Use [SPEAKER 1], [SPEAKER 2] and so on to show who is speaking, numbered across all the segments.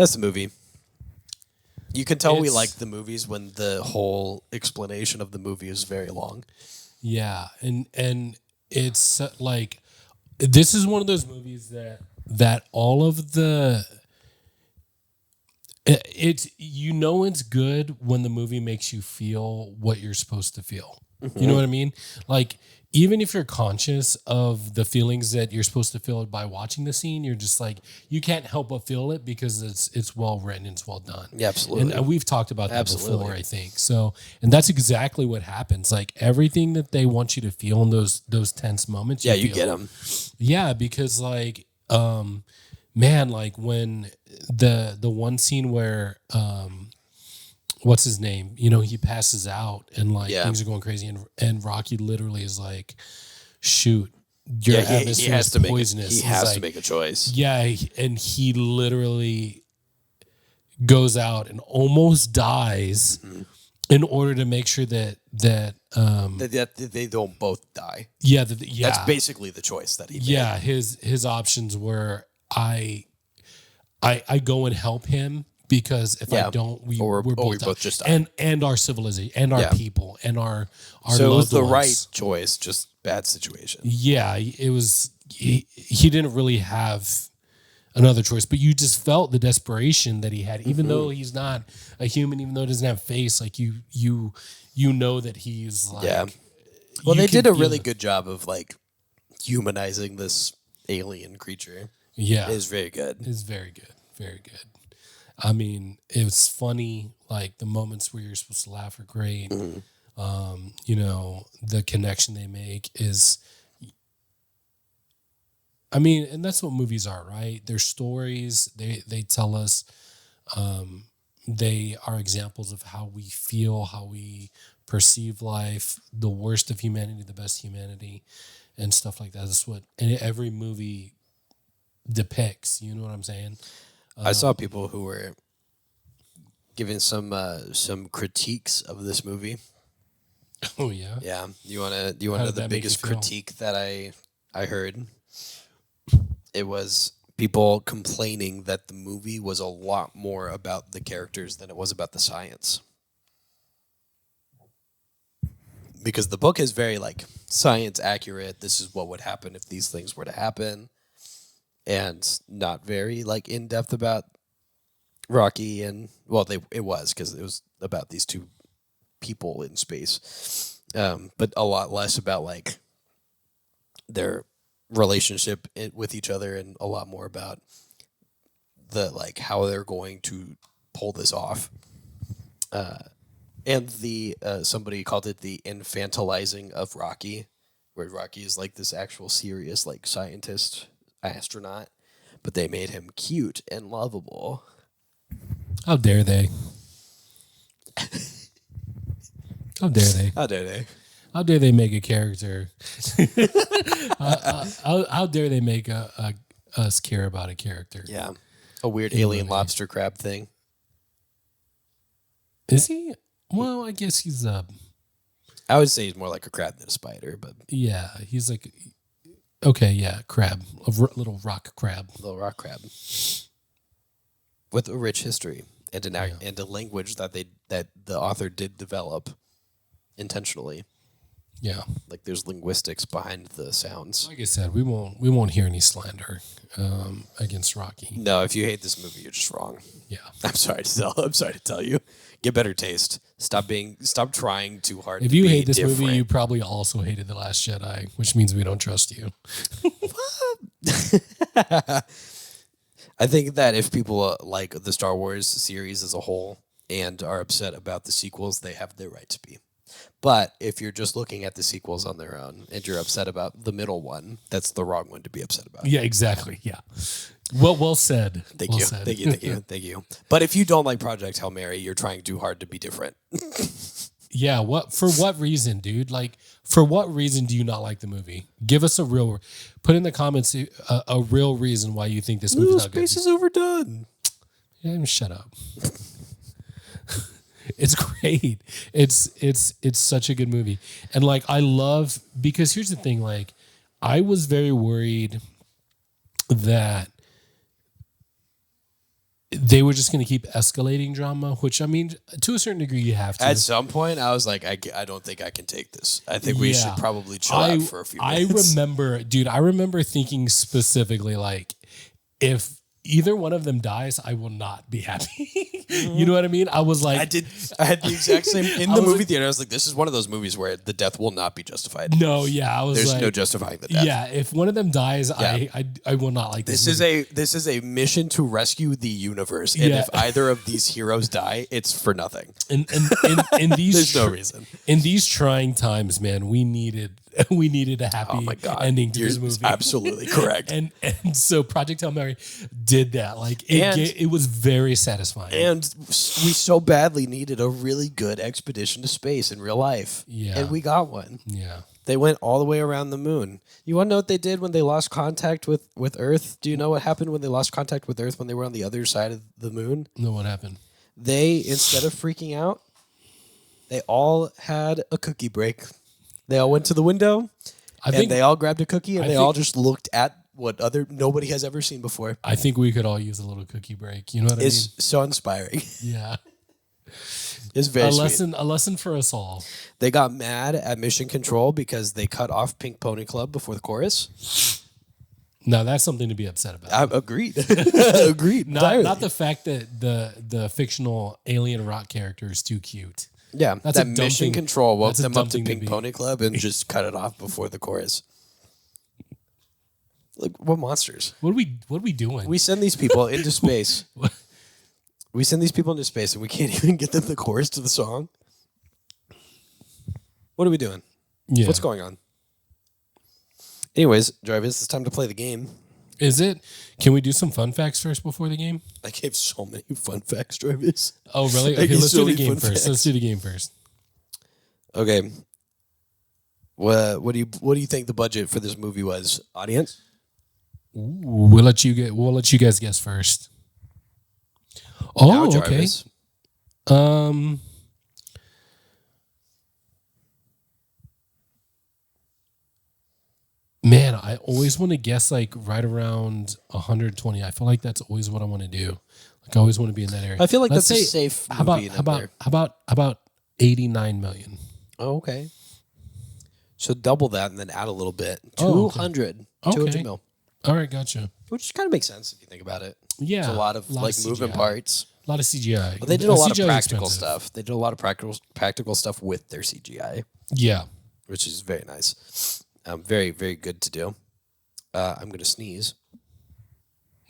[SPEAKER 1] That's the movie. You can tell we
[SPEAKER 2] It's-
[SPEAKER 1] like the movies when the whole explanation of the movie is very long.
[SPEAKER 2] Yeah, and it's like this is one of those movies that all of the it's you know it's good when the movie makes you feel what you're supposed to feel. You know what I mean? Like even if you're conscious of the feelings that you're supposed to feel by watching the scene, you're just like you can't help but feel it because it's well written and it's well done.
[SPEAKER 1] Yeah, absolutely.
[SPEAKER 2] And we've talked about that
[SPEAKER 1] Absolutely.
[SPEAKER 2] before, I think. So, and that's exactly what happens. Like everything that they want you to feel in those tense moments.
[SPEAKER 1] Yeah, you
[SPEAKER 2] feel.
[SPEAKER 1] get them.
[SPEAKER 2] Yeah, because like, man, like when the one scene where what's his name? You know, he passes out and like
[SPEAKER 1] Yeah.
[SPEAKER 2] things are going crazy, and Rocky literally is like, "Shoot, your
[SPEAKER 1] Yeah, he
[SPEAKER 2] atmosphere
[SPEAKER 1] has
[SPEAKER 2] is
[SPEAKER 1] to make
[SPEAKER 2] poisonous."
[SPEAKER 1] he
[SPEAKER 2] He's
[SPEAKER 1] has to
[SPEAKER 2] like,
[SPEAKER 1] make a choice.
[SPEAKER 2] yeah, and he literally goes out and almost dies in order to make sure that
[SPEAKER 1] That they don't both die.
[SPEAKER 2] yeah
[SPEAKER 1] That's basically the choice that he made.
[SPEAKER 2] yeah his options were I go and help him because if
[SPEAKER 1] Yeah.
[SPEAKER 2] I don't
[SPEAKER 1] Or
[SPEAKER 2] we're
[SPEAKER 1] we
[SPEAKER 2] both,
[SPEAKER 1] both just die.
[SPEAKER 2] and our civilization and our
[SPEAKER 1] Yeah.
[SPEAKER 2] people and our
[SPEAKER 1] So it was
[SPEAKER 2] loved
[SPEAKER 1] the
[SPEAKER 2] ones.
[SPEAKER 1] right choice, just bad situation.
[SPEAKER 2] Yeah, it was he didn't really have another choice, but you just felt the desperation that he had, even though he's not a human, even though he doesn't have face, like you know that he's like
[SPEAKER 1] Yeah. Well,
[SPEAKER 2] you
[SPEAKER 1] they
[SPEAKER 2] can
[SPEAKER 1] did a
[SPEAKER 2] feel
[SPEAKER 1] really
[SPEAKER 2] it.
[SPEAKER 1] good job of like humanizing this alien creature.
[SPEAKER 2] Yeah,
[SPEAKER 1] It is very good.
[SPEAKER 2] it's very good, very good. I mean, it's funny, like the moments where you're supposed to laugh are great. You know, the connection they make is, I mean, and that's what movies are, right? They're stories. They tell us. They are examples of how we feel, how we perceive life, the worst of humanity, the best humanity, and stuff like that. That's what every movie depicts. You know what I'm saying?
[SPEAKER 1] I saw people who were giving some critiques of this movie.
[SPEAKER 2] Oh yeah.
[SPEAKER 1] Yeah, do you want to know
[SPEAKER 2] did
[SPEAKER 1] the
[SPEAKER 2] that make you
[SPEAKER 1] biggest
[SPEAKER 2] feel?
[SPEAKER 1] critique that I heard? It was people complaining that the movie was a lot more about the characters than it was about the science. Because the book is very like science accurate. This is what would happen if these things were to happen, and not very like in depth about Rocky and well, it was because it was about these two people in space, but a lot less about like their relationship with each other, and a lot more about the like how they're going to pull this off. And the somebody called it the infantilizing of Rocky, where Rocky is like this actual serious like scientist astronaut, but they made him cute and lovable.
[SPEAKER 2] How dare they? How dare they?
[SPEAKER 1] How dare they?
[SPEAKER 2] How dare they make a character? How dare they make us care about a character?
[SPEAKER 1] Yeah, a weird
[SPEAKER 2] You know
[SPEAKER 1] alien
[SPEAKER 2] what I mean?
[SPEAKER 1] lobster crab thing.
[SPEAKER 2] Is he? Well, I guess he's
[SPEAKER 1] I would say he's more like a crab than a spider, but
[SPEAKER 2] yeah, he's like okay, yeah, crab, little rock crab.
[SPEAKER 1] little rock crab with a rich history and and a language that the author did develop intentionally.
[SPEAKER 2] Yeah,
[SPEAKER 1] Like there's linguistics behind the sounds.
[SPEAKER 2] like I said, we won't hear any slander against Rocky.
[SPEAKER 1] No, if you hate this movie, you're just wrong.
[SPEAKER 2] Yeah,
[SPEAKER 1] I'm sorry to tell you. Get better taste. Stop trying too hard.
[SPEAKER 2] if
[SPEAKER 1] to
[SPEAKER 2] you
[SPEAKER 1] be
[SPEAKER 2] hate this
[SPEAKER 1] different.
[SPEAKER 2] movie, you probably also hated The Last Jedi, which means we don't trust you.
[SPEAKER 1] I think that if people like the Star Wars series as a whole and are upset about the sequels, they have the right to be. But if you're just looking at the sequels on their own and you're upset about the middle one, that's the wrong one to be upset about.
[SPEAKER 2] Yeah, exactly. Yeah. Well said.
[SPEAKER 1] Thank
[SPEAKER 2] Well
[SPEAKER 1] you.
[SPEAKER 2] said.
[SPEAKER 1] Thank you. But if you don't like Project Hail Mary, you're trying too hard to be different.
[SPEAKER 2] Yeah. For what reason, dude? Like, for what reason do you not like the movie? Give us put in the comments a real reason why you think this movie's not good.
[SPEAKER 1] Space is overdone.
[SPEAKER 2] Yeah, shut up. It's great. It's such a good movie. And like I love because here's the thing, like I was very worried that they were just going to keep escalating drama, which I mean, to a certain degree, you have to.
[SPEAKER 1] At some point, I was like, I don't think I can take this. I think we should probably chill out for a few minutes.
[SPEAKER 2] I remember thinking specifically, like, if either one of them dies, I will not be happy. You know what I mean? I was like,
[SPEAKER 1] I had the exact same in the movie theater. I was like, this is one of those movies where the death will not be justified.
[SPEAKER 2] No, yeah, I was
[SPEAKER 1] There's
[SPEAKER 2] like,
[SPEAKER 1] no justifying the death.
[SPEAKER 2] yeah, if one of them dies, I will not like this.
[SPEAKER 1] This is a mission to rescue the universe, and if either of these heroes die, it's for nothing.
[SPEAKER 2] In these
[SPEAKER 1] There's no reason.
[SPEAKER 2] In these trying times, man, we needed a happy ending to this movie.
[SPEAKER 1] Absolutely correct.
[SPEAKER 2] and so Project Hail Mary did that. Like it was very satisfying.
[SPEAKER 1] And we so badly needed a really good expedition to space in real life.
[SPEAKER 2] Yeah.
[SPEAKER 1] And we got one.
[SPEAKER 2] Yeah.
[SPEAKER 1] They went all the way around the moon. You want to know what they did when they lost contact with Earth? Do you know what happened when they lost contact with Earth when they were on the other side of the moon?
[SPEAKER 2] No, what happened?
[SPEAKER 1] They, instead of freaking out, they all had a cookie break. They all went to the window, they all grabbed a cookie, and they all just looked at what nobody has ever seen before.
[SPEAKER 2] I think we could all use a little cookie break. You know what I mean?
[SPEAKER 1] It's so inspiring.
[SPEAKER 2] Yeah.
[SPEAKER 1] It's very sweet.
[SPEAKER 2] A lesson for us all.
[SPEAKER 1] They got mad at Mission Control because they cut off Pink Pony Club before the chorus.
[SPEAKER 2] Now that's something to be upset about.
[SPEAKER 1] I agreed. Agreed.
[SPEAKER 2] Not the fact that the fictional alien rock character is too cute.
[SPEAKER 1] Yeah, that Mission Control woke them up to Pink Pony Club and just cut it off before the chorus. Like, what monsters?
[SPEAKER 2] What are we doing?
[SPEAKER 1] We send these people into space. We send these people into space and we can't even get them the chorus to the song. What are we doing?
[SPEAKER 2] Yeah.
[SPEAKER 1] What's going on? Anyways, Jarvis, it's time to play the game.
[SPEAKER 2] Is it? Can we do some fun facts first before the game?
[SPEAKER 1] I gave so many fun facts, Jarvis.
[SPEAKER 2] Oh, really? Okay, let's do the game first. Let's do the game first.
[SPEAKER 1] Okay. What do you think the budget for this movie was, audience?
[SPEAKER 2] Ooh, we'll let you guys guess first. Oh,
[SPEAKER 1] Now,
[SPEAKER 2] okay.
[SPEAKER 1] Jarvis.
[SPEAKER 2] Man, I always want to guess like right around 120. I feel like that's always what I want to do. Like I always want to be in that area.
[SPEAKER 1] I feel like
[SPEAKER 2] Let's
[SPEAKER 1] that's
[SPEAKER 2] say,
[SPEAKER 1] a safe
[SPEAKER 2] how
[SPEAKER 1] movie
[SPEAKER 2] about 89 million?
[SPEAKER 1] Oh, okay. So double that and then add a little bit.
[SPEAKER 2] Oh, okay.
[SPEAKER 1] 200.
[SPEAKER 2] Okay.
[SPEAKER 1] 200 mil.
[SPEAKER 2] All right, gotcha.
[SPEAKER 1] Which kind of makes sense if you think about it.
[SPEAKER 2] Yeah.
[SPEAKER 1] It's a lot of moving parts.
[SPEAKER 2] A lot of CGI.
[SPEAKER 1] But they did a lot of
[SPEAKER 2] CGI is
[SPEAKER 1] practical
[SPEAKER 2] expensive.
[SPEAKER 1] stuff. They did a lot of practical stuff with their CGI,
[SPEAKER 2] Yeah.
[SPEAKER 1] which is very nice. Very, very good to do. I'm going to sneeze.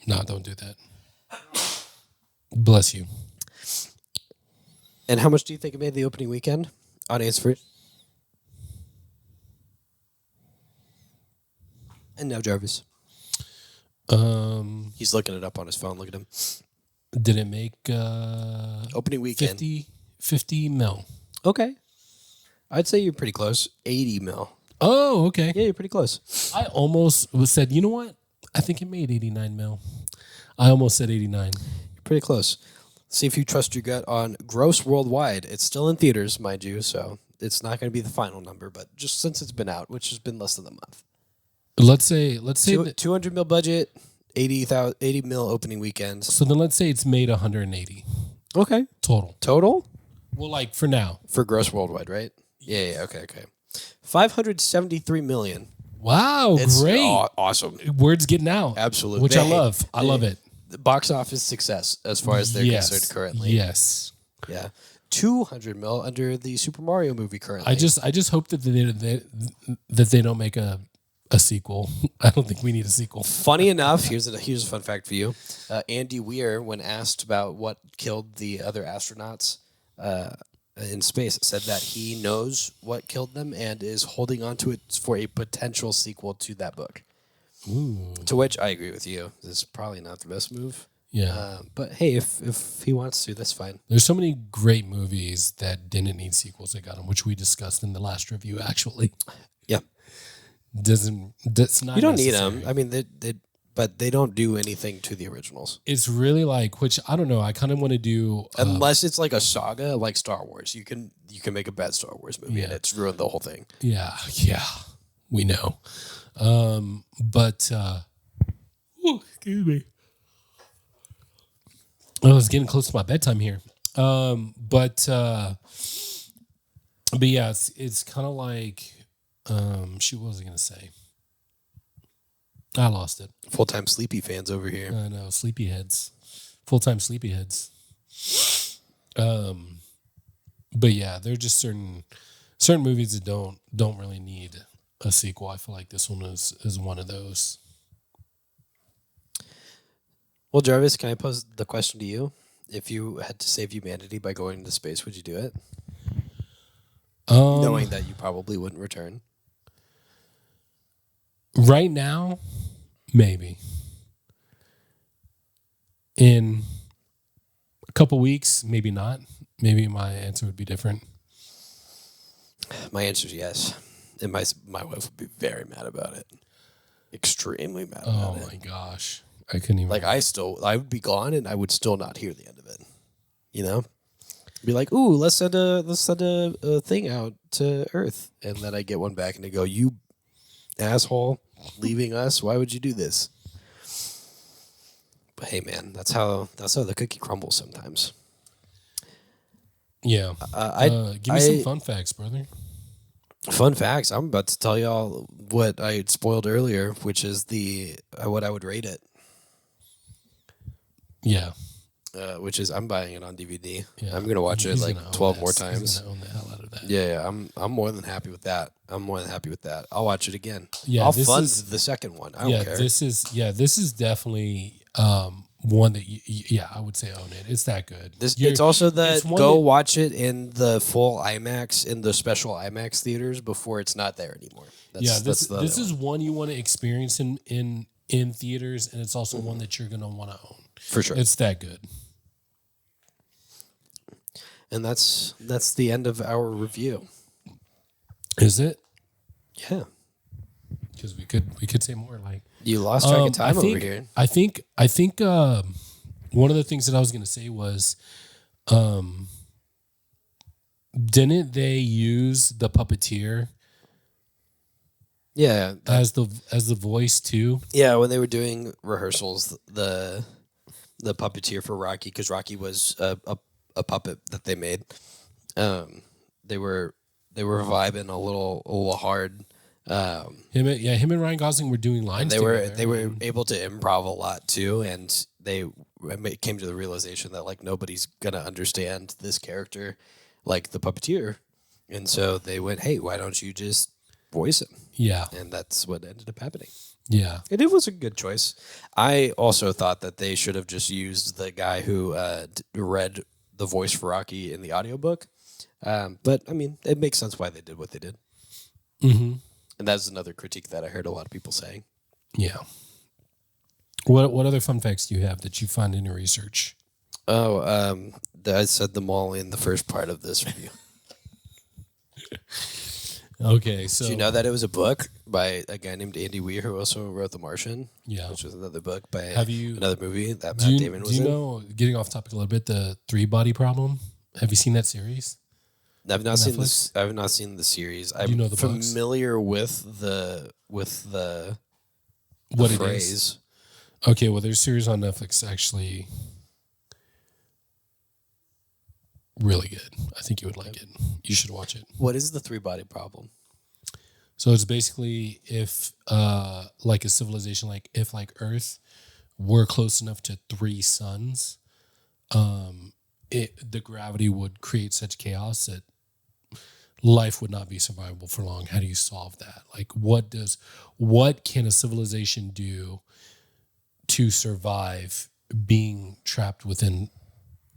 [SPEAKER 2] No, don't do that. Bless you.
[SPEAKER 1] And how much do you think it made the opening weekend? Audience first. And now Jarvis. He's looking it up on his phone. Look at him.
[SPEAKER 2] Did it make
[SPEAKER 1] Opening weekend.
[SPEAKER 2] 50 mil?
[SPEAKER 1] Okay. I'd say you're pretty close. 80 mil.
[SPEAKER 2] Oh, okay.
[SPEAKER 1] Yeah, you're pretty close.
[SPEAKER 2] I almost said, you know what? I think it made 89 mil. I almost said 89.
[SPEAKER 1] You're pretty close. See if you trust your gut on gross worldwide. It's still in theaters, mind you, so it's not going to be the final number, but just since it's been out, which has been less than a month.
[SPEAKER 2] Let's say that,
[SPEAKER 1] 200 mil budget, 80 mil opening weekend.
[SPEAKER 2] so then let's say it's made 180
[SPEAKER 1] Okay.
[SPEAKER 2] total. Well, like for now.
[SPEAKER 1] For gross worldwide, right? Yeah, okay. 573 million.
[SPEAKER 2] Wow,
[SPEAKER 1] It's
[SPEAKER 2] great.
[SPEAKER 1] awesome.
[SPEAKER 2] Word's getting out.
[SPEAKER 1] Absolutely.
[SPEAKER 2] Which I love. I love it.
[SPEAKER 1] The box office success as far as they're concerned currently.
[SPEAKER 2] Yes.
[SPEAKER 1] Yeah. 200 mil under the Super Mario movie currently.
[SPEAKER 2] I just hope that they don't make a sequel. I don't think we need a sequel.
[SPEAKER 1] Funny enough, here's a fun fact for you. Andy Weir, when asked about what killed the other astronauts in space, said that he knows what killed them and is holding on to it for a potential sequel to that book.
[SPEAKER 2] Ooh.
[SPEAKER 1] To which I agree with you. This is probably not the best move.
[SPEAKER 2] Yeah.
[SPEAKER 1] But hey, if he wants to, that's fine.
[SPEAKER 2] There's so many great movies that didn't need sequels that got them, which we discussed in the last review, actually.
[SPEAKER 1] Yeah.
[SPEAKER 2] That's not
[SPEAKER 1] You don't
[SPEAKER 2] necessary.
[SPEAKER 1] need them. I mean, but they don't do anything to the originals.
[SPEAKER 2] It's really like, which I don't know. I kind of want to do
[SPEAKER 1] Unless it's like a saga like Star Wars. You can make a bad Star Wars movie and
[SPEAKER 2] Yeah.
[SPEAKER 1] it's ruined the whole thing.
[SPEAKER 2] Yeah, we know. But excuse me. Oh, it's getting close to my bedtime here. But yeah, it's kind of like shoot, what was I gonna say? I lost it.
[SPEAKER 1] Full-time Sleepy fans over here.
[SPEAKER 2] I know, sleepyheads, full-time sleepyheads. But yeah, there are just certain movies that don't really need a sequel. I feel like this one is one of those.
[SPEAKER 1] Well, Jarvis, can I pose the question to you? If you had to save humanity by going into space, would you do it? Knowing that you probably wouldn't return.
[SPEAKER 2] Right now, maybe. In a couple weeks, maybe not. Maybe my answer would be different.
[SPEAKER 1] My answer is yes. And my wife would be very mad about it. Extremely mad about it.
[SPEAKER 2] Oh my gosh. I couldn't even.
[SPEAKER 1] Like I would be gone and I would still not hear the end of it. You know? Be like, ooh, let's send a thing out to Earth. And then I get one back and they go, you asshole, leaving us? Why would you do this? But hey man, that's how the cookie crumbles sometimes.
[SPEAKER 2] Yeah. Give me some fun facts, brother.
[SPEAKER 1] Fun facts. I'm about to tell y'all what I had spoiled earlier, which is what I would rate it.
[SPEAKER 2] Yeah.
[SPEAKER 1] Which is I'm buying it on DVD.
[SPEAKER 2] Yeah.
[SPEAKER 1] I'm gonna watch it like 12 more times.
[SPEAKER 2] He's gonna own the hell out of that.
[SPEAKER 1] Yeah, I'm more than happy with that. I'll watch it again.
[SPEAKER 2] Yeah,
[SPEAKER 1] I'll fund the second one. I don't care.
[SPEAKER 2] This is definitely one that I would say own it. It's that good.
[SPEAKER 1] It's also go watch it in the full IMAX in the special IMAX theaters before it's not there anymore.
[SPEAKER 2] This is one you want to experience in theaters, and it's also one that you're gonna want to own.
[SPEAKER 1] For sure.
[SPEAKER 2] It's that good.
[SPEAKER 1] And that's the end of our review.
[SPEAKER 2] Is it?
[SPEAKER 1] Yeah.
[SPEAKER 2] Because we could say more. Like
[SPEAKER 1] you lost track of time over here.
[SPEAKER 2] I think one of the things that I was going to say was, didn't they use the puppeteer?
[SPEAKER 1] Yeah,
[SPEAKER 2] as the voice too.
[SPEAKER 1] Yeah, when they were doing rehearsals, the puppeteer for Rocky, because Rocky was a puppet that they made. They were vibing a little hard.
[SPEAKER 2] Him and Ryan Gosling were doing lines.
[SPEAKER 1] They were able to improv a lot too, and they came to the realization that like nobody's gonna understand this character like the puppeteer, and so they went, "Hey, why don't you just voice him?"
[SPEAKER 2] Yeah,
[SPEAKER 1] and that's what ended up happening.
[SPEAKER 2] Yeah,
[SPEAKER 1] and it was a good choice. I also thought that they should have just used the guy who read the voice for Rocky in the audiobook. But I mean, it makes sense why they did what they did.
[SPEAKER 2] Mm-hmm.
[SPEAKER 1] And that's another critique that I heard a lot of people saying.
[SPEAKER 2] Yeah. What other fun facts do you have that you find in your research?
[SPEAKER 1] Oh, I said them all in the first part of this review.
[SPEAKER 2] Okay, so
[SPEAKER 1] do you know that it was a book by a guy named Andy Weir who also wrote The Martian?
[SPEAKER 2] Yeah,
[SPEAKER 1] which was another book by another movie that
[SPEAKER 2] Matt
[SPEAKER 1] Damon was in.
[SPEAKER 2] Do you know, getting off topic a little bit, the 3-Body Problem? Have you seen that series?
[SPEAKER 1] I've not seen this. I've not seen the series. I'm familiar with the
[SPEAKER 2] what
[SPEAKER 1] phrase.
[SPEAKER 2] It is. Okay, well, there's a series on Netflix actually. Really good. I think you would like it. You should watch it.
[SPEAKER 1] What is the 3-Body Problem?
[SPEAKER 2] So it's basically if like a civilization, like if like Earth were close enough to 3 suns, the gravity would create such chaos that life would not be survivable for long. How do you solve that? Like what can a civilization do to survive being trapped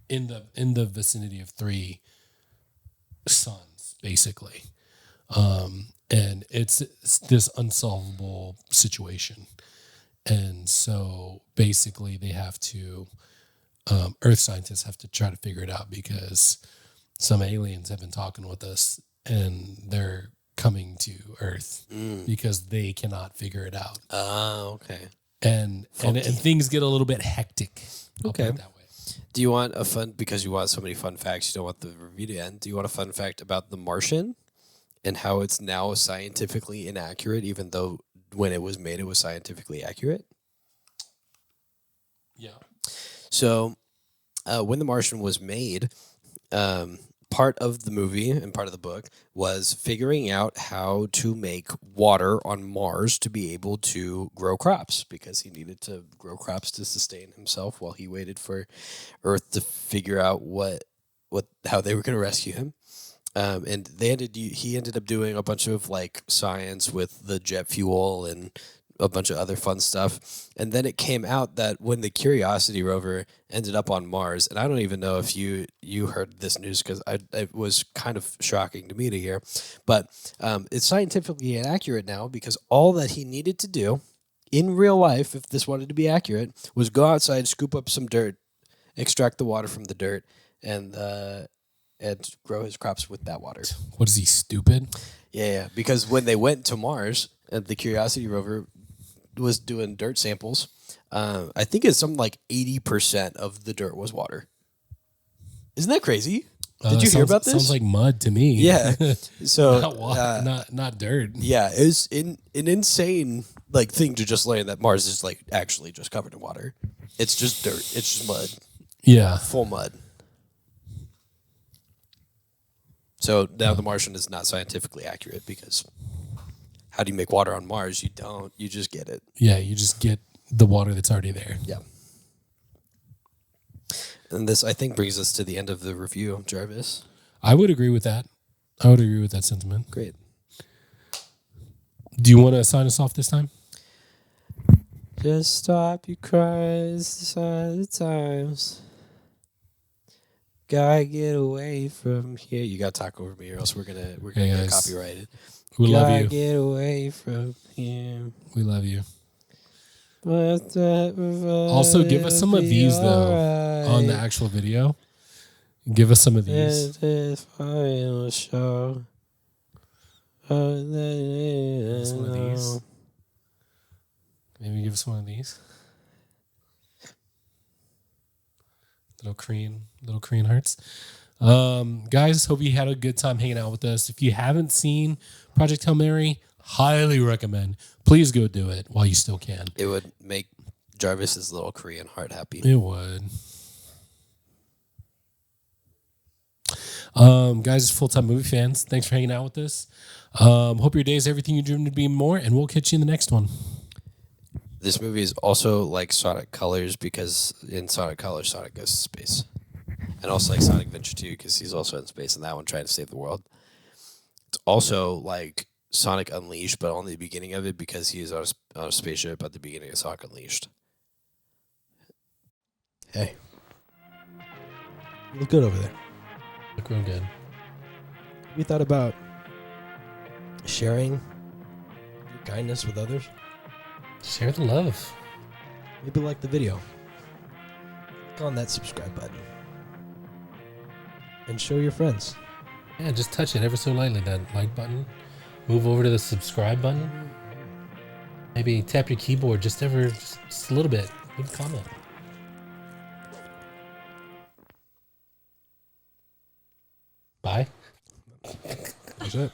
[SPEAKER 2] in the vicinity of 3 suns, basically? And it's this unsolvable situation. And so basically they have to, Earth scientists have to try to figure it out because some aliens have been talking with us and they're coming to Earth because they cannot figure it out.
[SPEAKER 1] Oh, okay.
[SPEAKER 2] And things get a little bit hectic.
[SPEAKER 1] Okay. That way. Do you want because you want so many fun facts, you don't want the review to end. Do you want a fun fact about The Martian and how it's now scientifically inaccurate, even though when it was made, it was scientifically accurate?
[SPEAKER 2] Yeah.
[SPEAKER 1] So when The Martian was made, part of the movie and part of the book was figuring out how to make water on Mars to be able to grow crops, because he needed to grow crops to sustain himself while he waited for Earth to figure out how they were going to rescue him. And he ended up doing a bunch of like science with the jet fuel and a bunch of other fun stuff. And then it came out that when the Curiosity rover ended up on Mars, and I don't even know if you heard this news, because it was kind of shocking to me to hear, but it's scientifically inaccurate now, because all that he needed to do in real life, if this wanted to be accurate, was go outside, scoop up some dirt, extract the water from the dirt, and grow his crops with that water.
[SPEAKER 2] What is he, stupid?
[SPEAKER 1] Yeah, because when they went to Mars, the Curiosity rover was doing dirt samples. I think it's something like 80% of the dirt was water. Isn't that crazy? Did you hear about this?
[SPEAKER 2] Sounds like mud to me.
[SPEAKER 1] Yeah. So
[SPEAKER 2] not water, not dirt.
[SPEAKER 1] Yeah, it was an insane like thing to just learn that Mars is like actually just covered in water. It's just dirt. It's just mud.
[SPEAKER 2] Yeah,
[SPEAKER 1] full mud. So now The Martian is not scientifically accurate, because how do you make water on Mars? You don't. You just get it.
[SPEAKER 2] Yeah, you just get the water that's already there.
[SPEAKER 1] Yeah. And this, I think, brings us to the end of the review, Jarvis.
[SPEAKER 2] I would agree with that. I would agree with that sentiment.
[SPEAKER 1] Great.
[SPEAKER 2] Do you want to sign us off this time?
[SPEAKER 1] Just stop your cries the sign of the times. Gotta get away from here. You gotta talk over me, or else we're gonna get copyrighted.
[SPEAKER 2] We love you.
[SPEAKER 1] Get away from here.
[SPEAKER 2] We love you. Also, give us some of these though on the actual video. Give us some of these.
[SPEAKER 1] This final show.
[SPEAKER 2] Give us one of these. Maybe give us one of these. Little Korean hearts. Guys, hope you had a good time hanging out with us. If you haven't seen Project Hail Mary, highly recommend. Please go do it while you still can.
[SPEAKER 1] It would make Jarvis's little Korean heart happy.
[SPEAKER 2] It would. Guys, full-time movie fans, thanks for hanging out with us. Hope your day is everything you dreamed to be more, and we'll catch you in the next one.
[SPEAKER 1] This movie is also like Sonic Colors, because in Sonic Colors, Sonic goes to space. And also like Sonic Adventure 2, because he's also in space in that one trying to save the world. It's also like Sonic Unleashed, but only the beginning of it, because he is on a spaceship at the beginning of Sonic Unleashed. Hey. You look good over there.
[SPEAKER 2] Look real good.
[SPEAKER 1] We thought about sharing your kindness with others.
[SPEAKER 2] Share the love.
[SPEAKER 1] Maybe like the video. Click on that subscribe button. And show your friends.
[SPEAKER 2] Yeah, just touch it ever so lightly, that like button. Move over to the subscribe button. Maybe tap your keyboard just a little bit. Leave a comment. Bye.
[SPEAKER 1] That's it.